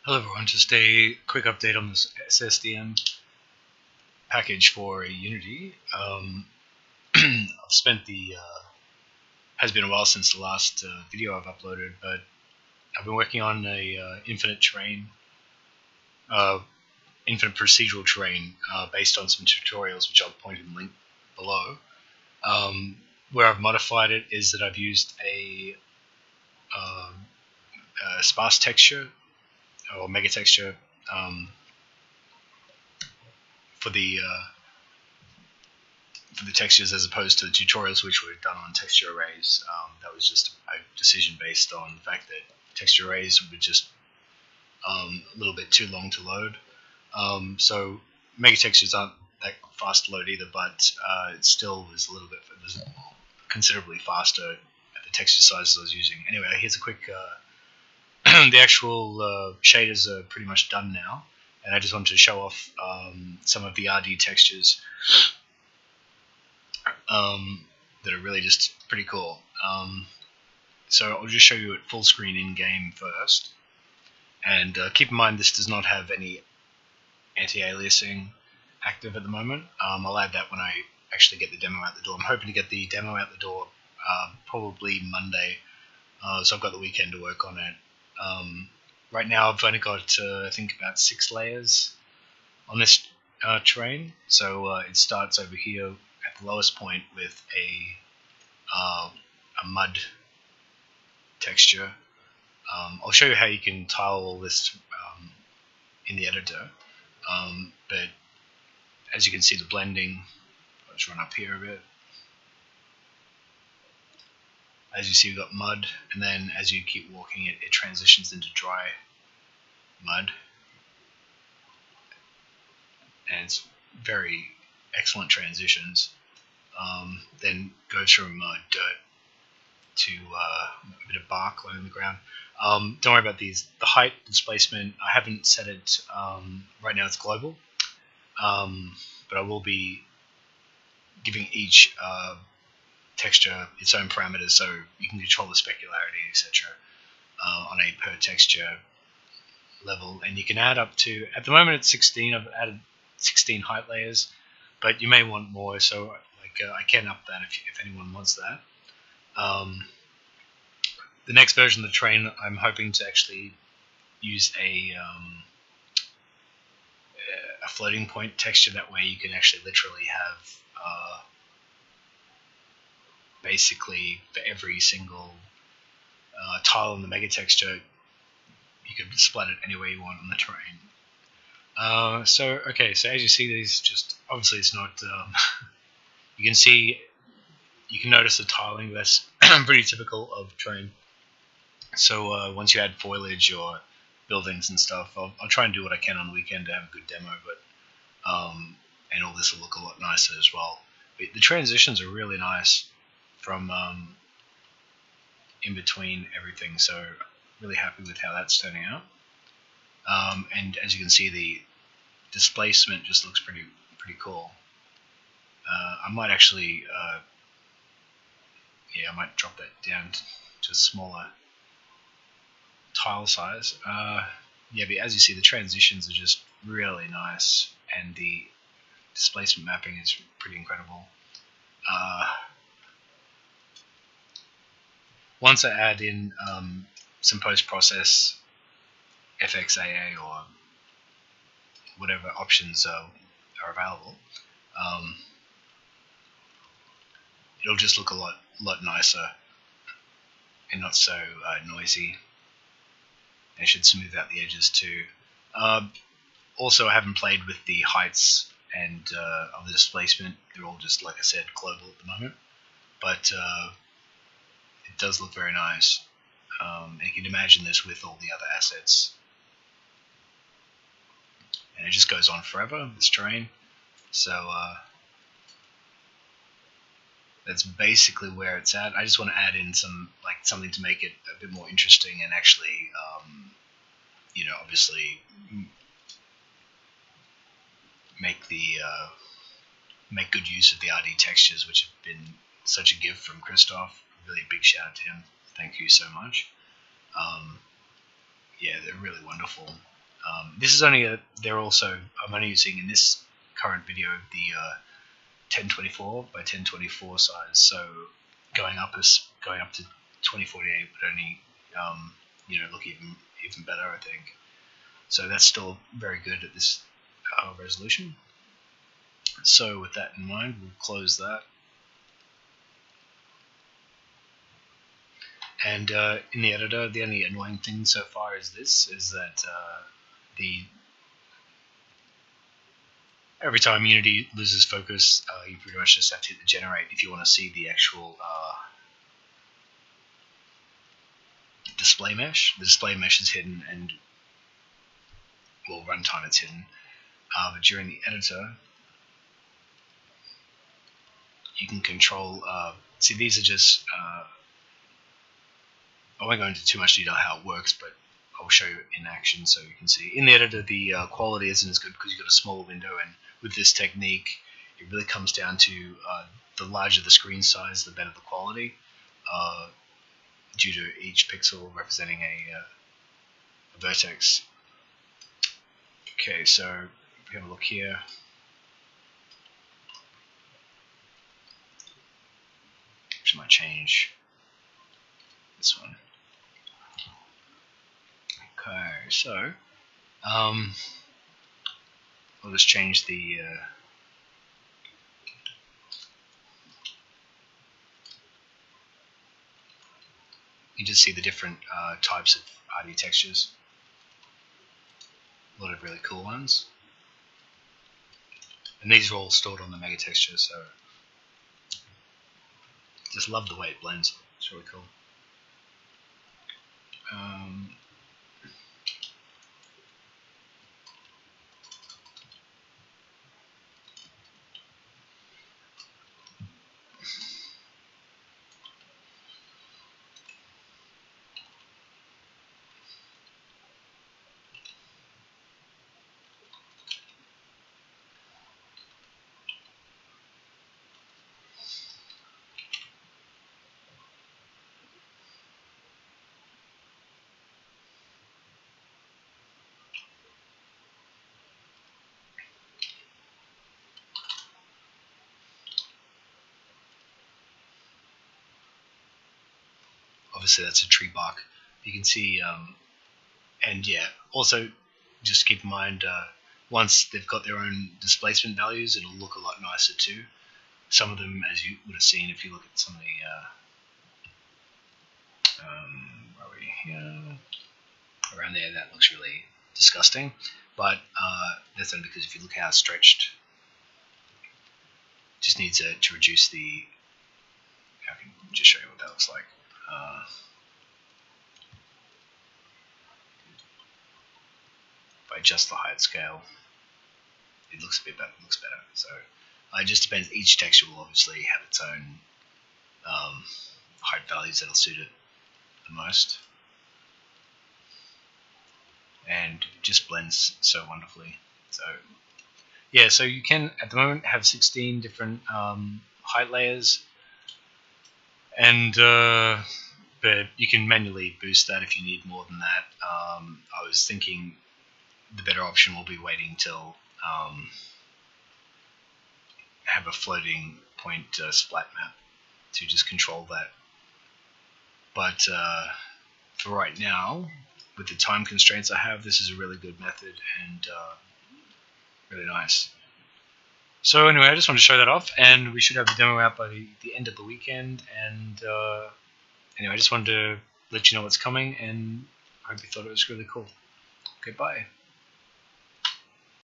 Hello everyone, just a quick update on this SSDM package for Unity. I've spent has been a while since the last video I've uploaded, but I've been working on a infinite procedural terrain based on some tutorials which I'll point in the link below. Where I've modified it is that I've used a sparse texture or mega texture for the textures, as opposed to the tutorials which were done on texture arrays. That was just a decision based on the fact that texture arrays were just a little bit too long to load. So mega textures aren't that fast to load either, but it still is considerably faster at the texture sizes I was using. Anyway, here's a quick. The actual shaders are pretty much done now, and I just wanted to show off some of the RD textures that are really just pretty cool. So I'll just show you at full screen in game first, and keep in mind this does not have any anti-aliasing active at the moment. I'll add that when I actually get the demo out the door. I'm hoping to get the demo out the door probably Monday, so I've got the weekend to work on it. Right now I've only got I think about 6 layers on this terrain, so it starts over here at the lowest point with a mud texture. I'll show you how you can tile all this in the editor, but as you can see, the blending, I'll just run up here a bit. As you see, we've got mud, and then as you keep walking it transitions into dry mud, and it's very excellent transitions. Then goes from dirt to a bit of bark lying on the ground. Don't worry about these. The height displacement, I haven't set it, right now it's global, but I will be giving each texture its own parameters, so you can control the specularity, etc. On a per texture level, and you can add up to, at the moment it's 16. I've added 16 height layers, but you may want more, so I can up that if anyone wants that. The next version of the terrain, I'm hoping to actually use a floating point texture. That way you can actually literally have basically for every single tile in the mega texture, you can split it any way you want on the terrain. So as you see, these just obviously it's not. You can notice the tiling. That's pretty typical of terrain. So once you add foliage or buildings and stuff, I'll try and do what I can on the weekend to have a good demo. But and all this will look a lot nicer as well. But the transitions are really nice from in between everything, so really happy with how that's turning out. And as you can see, the displacement just looks pretty cool. I might actually I might drop that down to a smaller tile size. But as you see, the transitions are just really nice, and the displacement mapping is pretty incredible. Once I add in some post-process FXAA or whatever options are available, it'll just look a lot nicer and not so noisy. And it should smooth out the edges too. Also, I haven't played with the heights and of the displacement. They're all just, like I said, global at the moment, but it does look very nice. And you can imagine this with all the other assets, and it just goes on forever, this terrain. So that's basically where it's at. I just want to add in something to make it a bit more interesting, and actually obviously make good use of the RD textures, which have been such a gift from Christoph. Really big shout out to him. Thank you so much. They're really wonderful. This is only I'm only using in this current video the 1024 by 1024 size, so going up to 2048 would only look even better, I think. So that's still very good at this resolution. So with that in mind, we'll close that. And in the editor, the only annoying thing so far is that every time Unity loses focus, you pretty much just have to hit the generate if you want to see the actual display mesh. The display mesh is hidden, and runtime it's hidden. But during the editor, you can control. See, these are just. I won't go into too much detail how it works, but I'll show you in action so you can see. In the editor, the quality isn't as good because you've got a smaller window, and with this technique, it really comes down to the larger the screen size, the better the quality, due to each pixel representing a vertex. Okay, so if we have a look here, which might change this one. Okay, so I'll just change the you just see the different types of RD textures. A lot of really cool ones, and these are all stored on the Mega Texture. So just love the way it blends. It's really cool. Obviously that's a tree bark. You can see, and yeah, also just keep in mind, once they've got their own displacement values, it'll look a lot nicer too. Some of them, as you would have seen if you look at some of the, where are we here? Around there, that looks really disgusting. But that's only because if you look how it's stretched, just needs to reduce the. I can just show you what that looks like. If I adjust the height scale, it looks a bit better. Looks better. So it just depends. Each texture will obviously have its own height values that'll suit it the most, and it just blends so wonderfully. So yeah, so you can at the moment have 16 different height layers, and but you can manually boost that if you need more than that. I was thinking the better option will be waiting till have a floating point splat map to just control that. But for right now, with the time constraints I have, this is a really good method and really nice. So anyway, I just want to show that off, and we should have the demo out by the end of the weekend. And anyway, I just wanted to let you know what's coming, and I hope you thought it was really cool. Okay, bye.